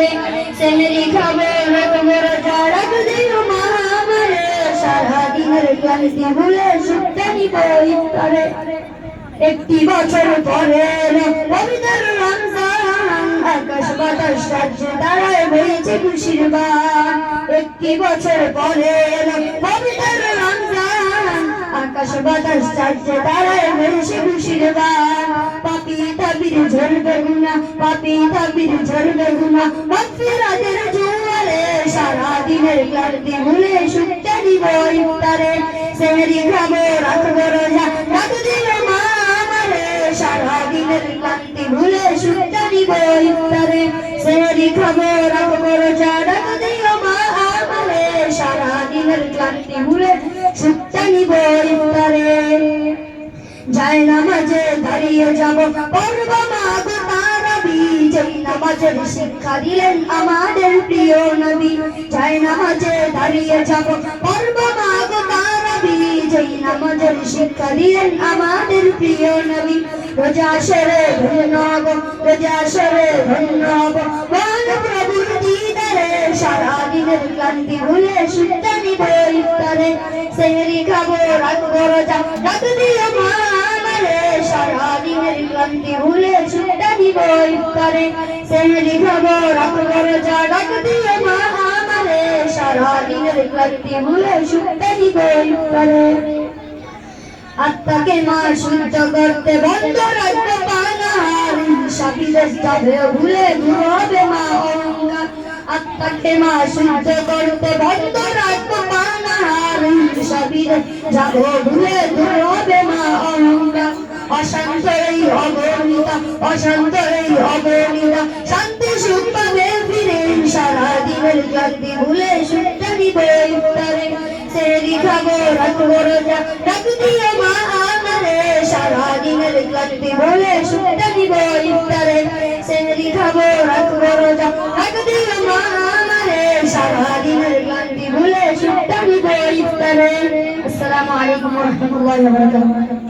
ইফতারে সেহরি খাবো রাখবো রোজা রাখ দিও মা আমারে সারাদিনের ক্লান্তি ভুলে সুখটা নিব ইফতারে একটি বছর পরে পবিত্র রমজান আকাশ বাতাস রাজ্যে দাঁড়ায় হয়েছে খুশির বান একটি বছর পরে পবিত্র রমজান আকাশ বাতাস রাজ্যে দাঁড়ায় হয়েছে খুশির বান পাপি তাবির ঝরবে গুনাহ পাপি তাবির ঝরবে গুনাহ মাগফিরাতের জোয়ারে সারাদিনের ক্লান্তি ভুলে সুখটা নিব ইফতারে সেহরি খাবো রাখবো রোজা রাখ দিও মা সারাদিনের ক্লান্তি ভুলে সুখটা নিব ইফতারে সেহরি খাবো রাখবো রোজা রাখ দিও মা আমারে সারাদিনের ক্লান্তি ভুলে সুখটা নিব ইফতারে যায় নামাজে দাঁড়িয়ে যাব পড়ব মা গো তারাবি যেই নামাজের শিক্ষা দিলেন আমাদের প্রিয় নবী যায় নামাজে দাঁড়িয়ে যাব পড়ব মা গো তারাবি যেই নামাজের শিক্ষা দিলেন আমাদের প্রিয় নবী রোজা সেরে ধন্য হব রোজা সেরে ধন্য হব বল প্রভুর দিদারে সারাদিনের ক্লান্তি ভুলে সুখটা নিব ইফতারে সেহরি খাবো রাখবো রোজা রাখ দিও মা আমারে সারাদিনের ক্লান্তি ভুলে সুখটা নিব ইফতারে সেহরি খাবো রাখবো রোজা রাখ দিও মা আমারে সারাদিনের ক্লান্তি ভুলে সুখটা নিব ইফতারে আত্মাকে মা সহ্য করতে বন্ধ রাখতে পানার সাবিরের যাবে ভুলে ঘুরবে মা অহংকার আত্মাকে মা সহ্য করতে বন্ধ রাখতে পানার সাবিরের যাবে ভুলে ঘুরবে মা অহংকার অশান্ত এই অগণিতা অশান্ত এই অগণিতা শান্তি সুখ পাবে ফিরে সারাদিনের ক্লান্তি ভুলে সুখটা নিব ইফতারে সেহরি খাবো রাখবো রোজা রাখ দিও মা আমারে সারাদিনের ক্লান্তি ভুলে সুখটা নিব ইফতারে সেহরি খাবো রাখবো রোজা রাখ দিও মা আমারে সারাদিনের ক্লান্তি ভুলে সুখটা নিব ইফতারে আসসালামু আলাইকুম ওয়া রাহমাতুল্লাহি ওয়া বারাকাতুহু